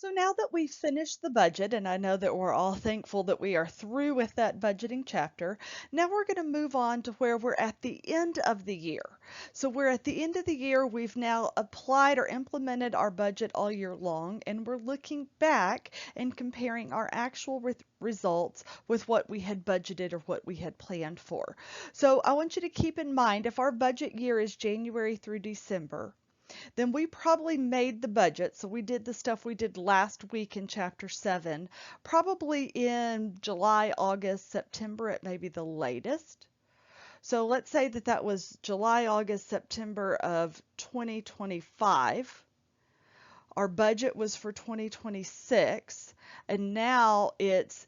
So now that we've finished the budget, and I know that we're all thankful that we are through with that budgeting chapter, now we're going to move on to where we're at the end of the year. So we're at the end of the year, we've now applied or implemented our budget all year long, and we're looking back and comparing our actual results with what we had budgeted or what we had planned for. So I want you to keep in mind if our budget year is January through December, then we probably made the budget. So we did the stuff we did last week in chapter 7, probably in July, August, September at maybe the latest. So let's say that that was July, August, September of 2025. Our budget was for 2026, and now it's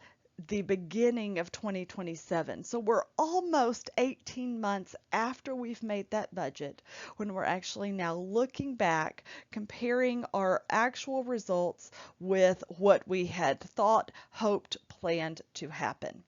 the beginning of 2027. So we're almost 18 months after we've made that budget when we're actually now looking back, comparing our actual results with what we had thought, hoped, planned to happen.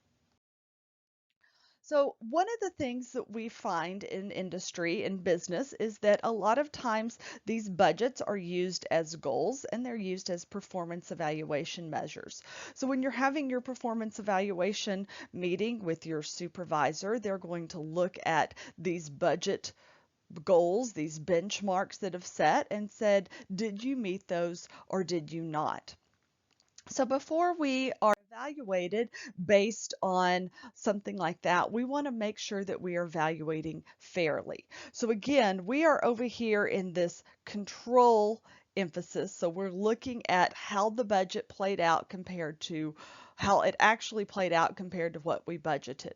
So, one of the things that we find in industry and business is that a lot of times these budgets are used as goals and they're used as performance evaluation measures. So, when you're having your performance evaluation meeting with your supervisor, they're going to look at these budget goals, these benchmarks that have set and said, did you meet those or did you not? So before we are evaluated based on something like that, we want to make sure that we are evaluating fairly. So again, we are over here in this control emphasis. So we're looking at how the budget played out compared to how it actually played out compared to what we budgeted.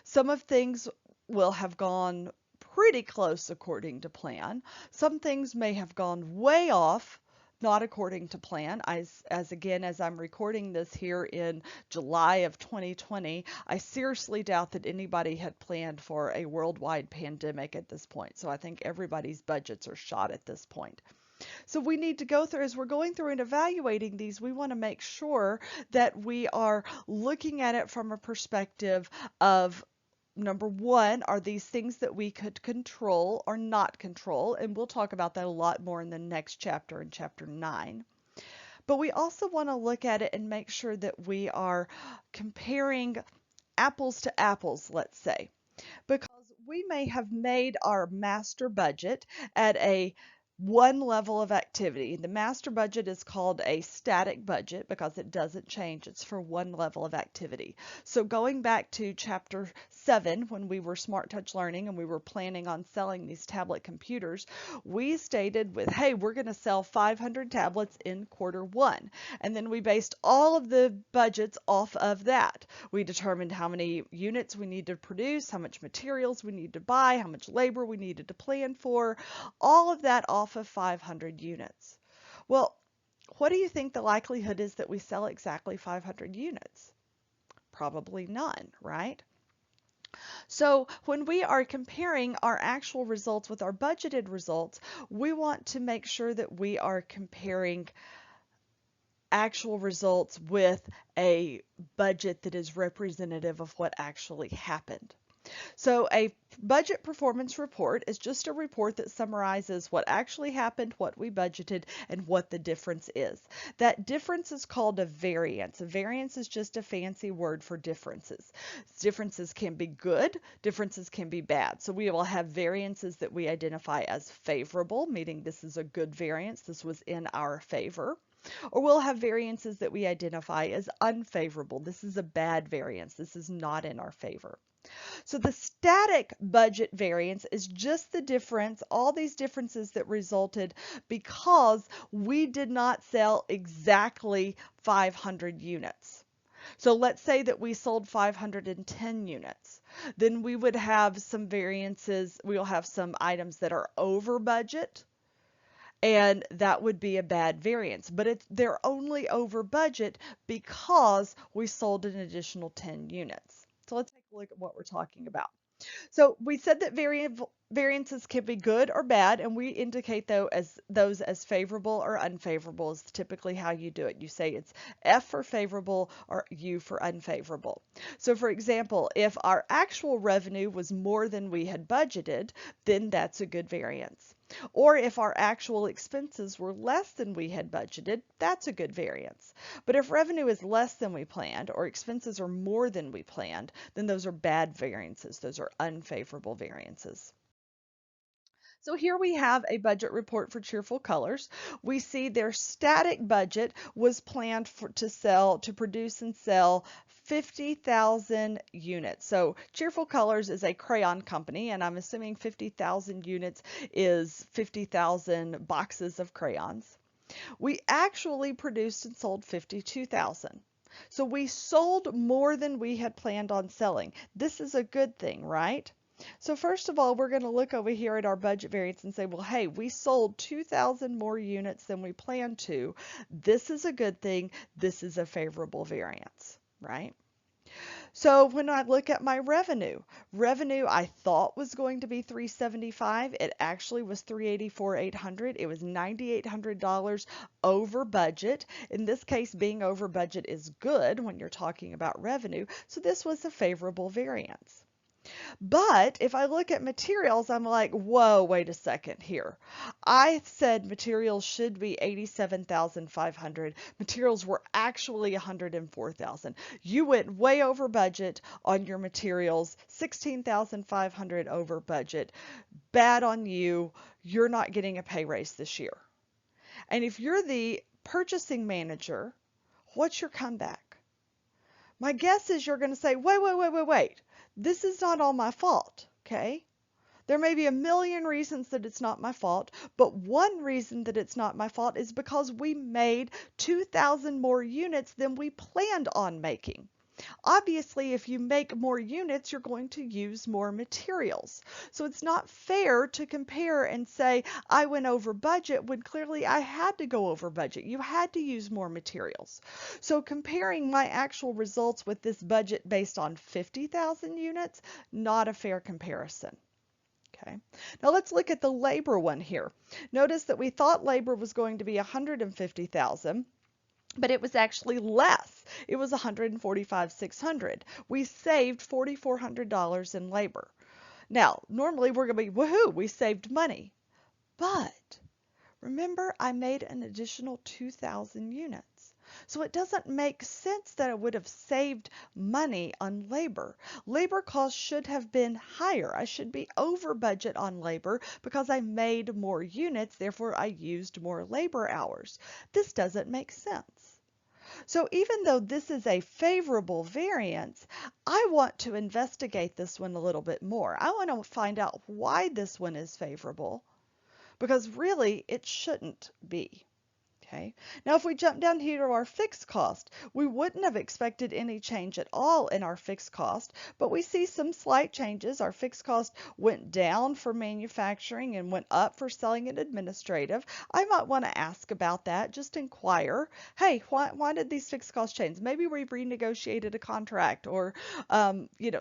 Some of things will have gone pretty close according to plan. Some things may have gone way off, not according to plan. As again, as I'm recording this here in July of 2020, I seriously doubt that anybody had planned for a worldwide pandemic at this point. So I think everybody's budgets are shot at this point. So we need to go through, as we're going through and evaluating these, we want to make sure that we are looking at it from a perspective of number one, are these things that we could control or not control? And we'll talk about that a lot more in the next chapter, in chapter 9. But we also want to look at it and make sure that we are comparing apples to apples, let's say, because we may have made our master budget at a one level of activity. The master budget is called a static budget because it doesn't change. It's for one level of activity. So going back to chapter 7, when we were Smart Touch Learning and we were planning on selling these tablet computers, we stated with, hey, we're going to sell 500 tablets in quarter 1. And then we based all of the budgets off of that. We determined how many units we need to produce, how much materials we need to buy, how much labor we needed to plan for, all of that off of 500 units. Well, what do you think the likelihood is that we sell exactly 500 units? Probably none, right? So when we are comparing our actual results with our budgeted results, we want to make sure that we are comparing actual results with a budget that is representative of what actually happened. So a budget performance report is just a report that summarizes what actually happened, what we budgeted, and what the difference is. That difference is called a variance. A variance is just a fancy word for differences. Differences can be good, differences can be bad. So we will have variances that we identify as favorable, meaning this is a good variance, this was in our favor. Or we'll have variances that we identify as unfavorable. This is a bad variance. This is not in our favor. So the static budget variance is just the difference, all these differences that resulted because we did not sell exactly 500 units. So let's say that we sold 510 units. Then we would have some variances, we'll have some items that are over budget, and that would be a bad variance. But they're only over budget because we sold an additional 10 units. So let's take a look at what we're talking about. So we said that variances can be good or bad, and we indicate those as favorable or unfavorable is typically how you do it. You say it's F for favorable or U for unfavorable. So for example, if our actual revenue was more than we had budgeted, then that's a good variance. Or if our actual expenses were less than we had budgeted, that's a good variance. But if revenue is less than we planned or expenses are more than we planned, then those are bad variances. Those are unfavorable variances. So here we have a budget report for Cheerful Colors. We see their static budget was planned to produce and sell 50,000 units. So Cheerful Colors is a crayon company, and I'm assuming 50,000 units is 50,000 boxes of crayons. We actually produced and sold 52,000. So we sold more than we had planned on selling. This is a good thing, right? So first of all, we're going to look over here at our budget variance and say, well, hey, we sold 2,000 more units than we planned to. This is a good thing. This is a favorable variance, right? So when I look at my revenue I thought was going to be 375. It actually was 384,800. It was $9,800 over budget. In this case, being over budget is good when you're talking about revenue. So this was a favorable variance. But if I look at materials, I'm like, whoa, wait a second here. I said materials should be 87,500. Materials were actually 104,000. You went way over budget on your materials, 16,500 over budget. Bad on you. You're not getting a pay raise this year. And if you're the purchasing manager, what's your comeback? My guess is you're going to say, wait. This is not all my fault, okay? There may be a million reasons that it's not my fault, but one reason that it's not my fault is because we made 2,000 more units than we planned on making. Obviously, if you make more units, you're going to use more materials. So it's not fair to compare and say, I went over budget when clearly I had to go over budget. You had to use more materials. So comparing my actual results with this budget based on 50,000 units, not a fair comparison. Okay. Now let's look at the labor one here. Notice that we thought labor was going to be 150,000. But it was actually less. It was 145,600. We saved $4,400 in labor. Now, normally we're going to be, woohoo, we saved money. But remember, I made an additional 2,000 units. So it doesn't make sense that I would have saved money on labor. Labor costs should have been higher. I should be over budget on labor because I made more units, therefore I used more labor hours. This doesn't make sense. So even though this is a favorable variance, I want to investigate this one a little bit more. I want to find out why this one is favorable, because really it shouldn't be. Okay. Now, if we jump down here to our fixed cost, we wouldn't have expected any change at all in our fixed cost, but we see some slight changes. Our fixed cost went down for manufacturing and went up for selling and administrative. I might want to ask about that, just inquire. Hey, why did these fixed costs change? Maybe we renegotiated a contract or,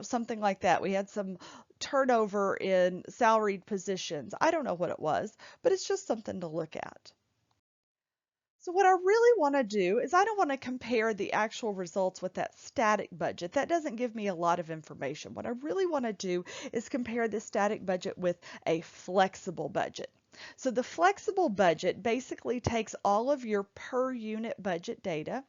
something like that. We had some turnover in salaried positions. I don't know what it was, but it's just something to look at. So what I really want to do is I don't want to compare the actual results with that static budget. That doesn't give me a lot of information. What I really want to do is compare the static budget with a flexible budget. So the flexible budget basically takes all of your per unit budget data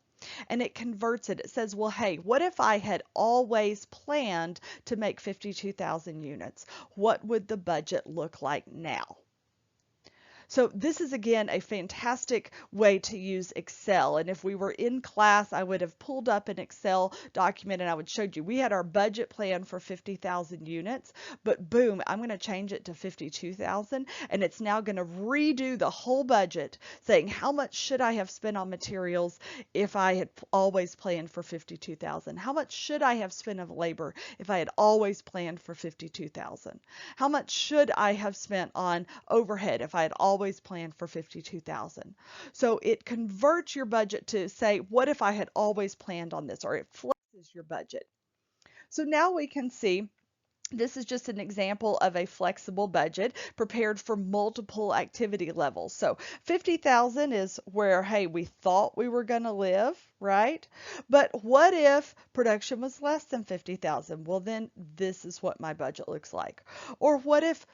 and it converts it. It says, well, hey, what if I had always planned to make 52,000 units? What would the budget look like now? So this is again a fantastic way to use Excel. And if we were in class, I would have pulled up an Excel document and I would show you we had our budget plan for 50,000 units, but boom, I'm going to change it to 52,000 and it's now going to redo the whole budget saying how much should I have spent on materials if I had always planned for 52,000? How much should I have spent on labor if I had always planned for 52,000? How much should I have spent on overhead if I had always planned for 52,000? So it converts your budget to say, what if I had always planned on this? Or it flexes your budget. So now we can see this is just an example of a flexible budget prepared for multiple activity levels. So 50,000 is where, hey, we thought we were going to live, right? But what if production was less than 50,000? Well, then this is what my budget looks like. Or what if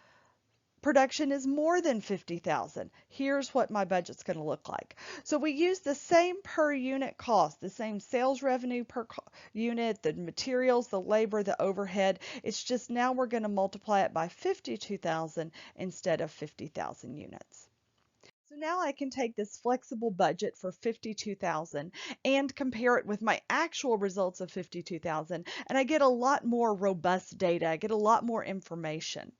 Production is more than 50,000. Here's what my budget's going to look like. So we use the same per unit cost, the same sales revenue per unit, the materials, the labor, the overhead. It's just now we're going to multiply it by 52,000 instead of 50,000 units. So now I can take this flexible budget for 52,000 and compare it with my actual results of 52,000, and I get a lot more robust data. I get a lot more information.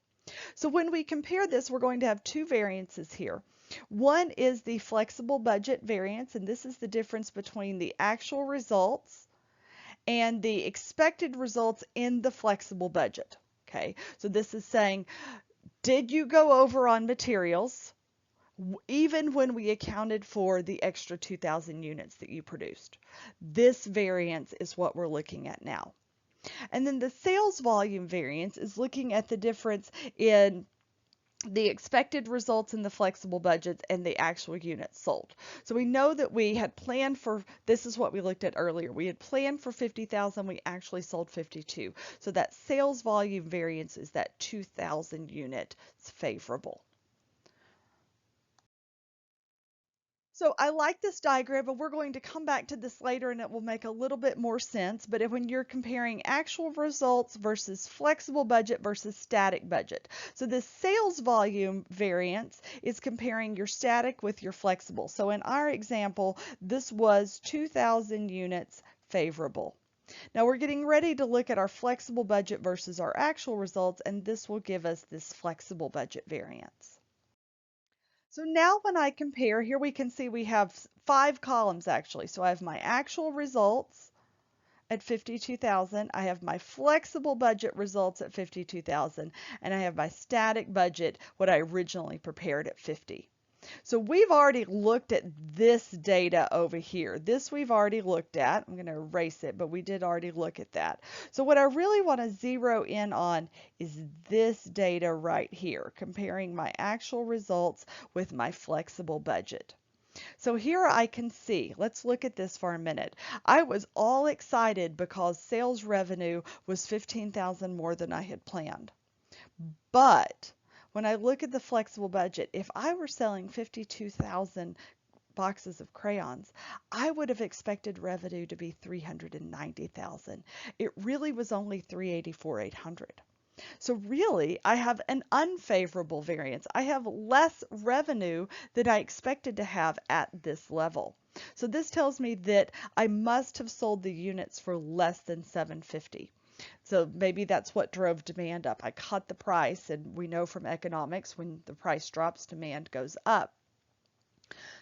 So when we compare this, we're going to have two variances here. One is the flexible budget variance, and this is the difference between the actual results and the expected results in the flexible budget. Okay, so this is saying, did you go over on materials even when we accounted for the extra 2,000 units that you produced? This variance is what we're looking at now. And then the sales volume variance is looking at the difference in the expected results in the flexible budgets and the actual units sold. So we know that we had planned for, this is what we looked at earlier, we had planned for 50,000, we actually sold 52. So that sales volume variance is that 2,000 units favorable. So I like this diagram, but we're going to come back to this later and it will make a little bit more sense. But when you're comparing actual results versus flexible budget versus static budget. So this sales volume variance is comparing your static with your flexible. So in our example, this was 2,000 units favorable. Now we're getting ready to look at our flexible budget versus our actual results, and this will give us this flexible budget variance. So now when I compare, here we can see we have 5 columns actually. So I have my actual results at 52,000, I have my flexible budget results at 52,000, and I have my static budget, what I originally prepared at 50. So we've already looked at this data over here. This we've already looked at. I'm going to erase it, but we did already look at that. So what I really want to zero in on is this data right here, comparing my actual results with my flexible budget. So here I can see, let's look at this for a minute. I was all excited because sales revenue was 15,000 more than I had planned. But when I look at the flexible budget, if I were selling 52,000 boxes of crayons, I would have expected revenue to be 390,000. It really was only 384,800. So really, I have an unfavorable variance. I have less revenue than I expected to have at this level. So this tells me that I must have sold the units for less than $750. So maybe that's what drove demand up. I cut the price, and we know from economics when the price drops, demand goes up.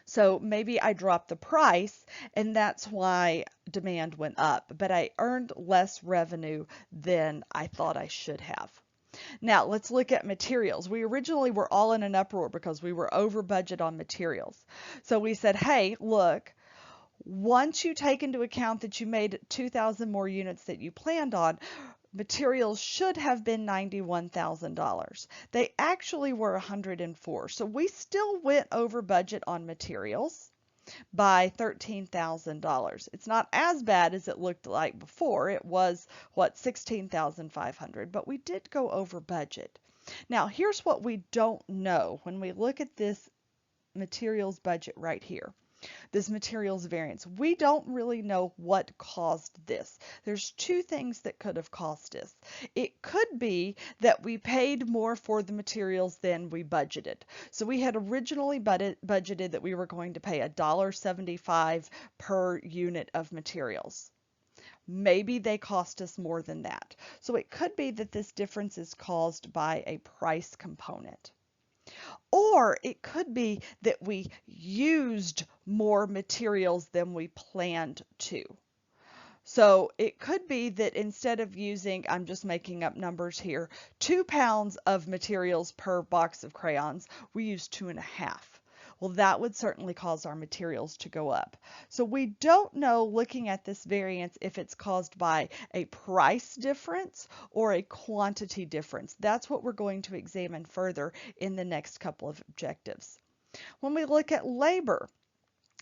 So maybe I dropped the price, and that's why demand went up, but I earned less revenue than I thought I should have. Now let's look at materials. We originally were all in an uproar because we were over budget on materials. So we said, hey, look, once you take into account that you made 2,000 more units that you planned on, materials should have been $91,000. They actually were 104. So we still went over budget on materials by $13,000. It's not as bad as it looked like before. It was, what, $16,500, but we did go over budget. Now, here's what we don't know when we look at this materials budget right here. This materials variance. We don't really know what caused this. There's two things that could have caused this. It could be that we paid more for the materials than we budgeted. So we had originally budgeted that we were going to pay $1.75 per unit of materials. Maybe they cost us more than that. So it could be that this difference is caused by a price component. Or it could be that we used more materials than we planned to. So it could be that instead of using, I'm just making up numbers here, 2 pounds of materials per box of crayons, we used 2.5. Well, that would certainly cause our materials to go up. So we don't know, looking at this variance, if it's caused by a price difference or a quantity difference. That's what we're going to examine further in the next couple of objectives. When we look at labor,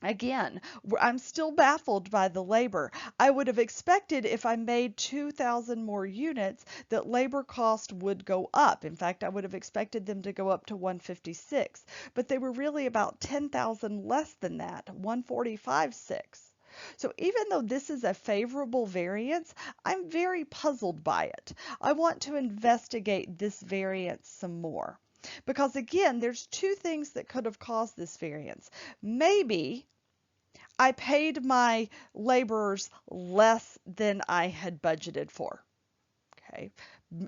Again, I'm still baffled by the labor. I would have expected if I made 2,000 more units that labor cost would go up. In fact, I would have expected them to go up to 156, but they were really about 10,000 less than that, 145.6. So even though this is a favorable variance, I'm very puzzled by it. I want to investigate this variance some more. Because again, there's two things that could have caused this variance. Maybe I paid my laborers less than I had budgeted for. Okay,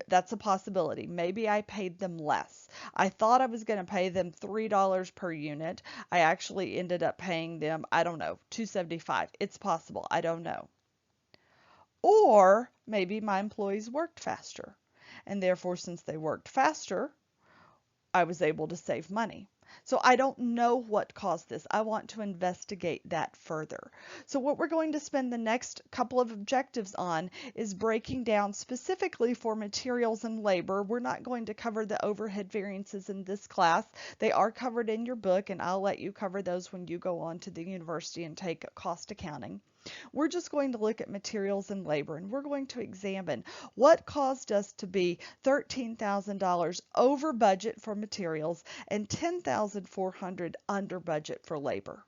that's a possibility. Maybe I paid them less. I thought I was going to pay them $3 per unit. I actually ended up paying them, I don't know, 275. It's possible. I don't know. Or maybe my employees worked faster. And therefore, since they worked faster, I was able to save money. So I don't know what caused this. I want to investigate that further. So what we're going to spend the next couple of objectives on is breaking down specifically for materials and labor. We're not going to cover the overhead variances in this class. They are covered in your book, and I'll let you cover those when you go on to the university and take cost accounting. We're just going to look at materials and labor, and we're going to examine what caused us to be $13,000 over budget for materials and $10,400 under budget for labor.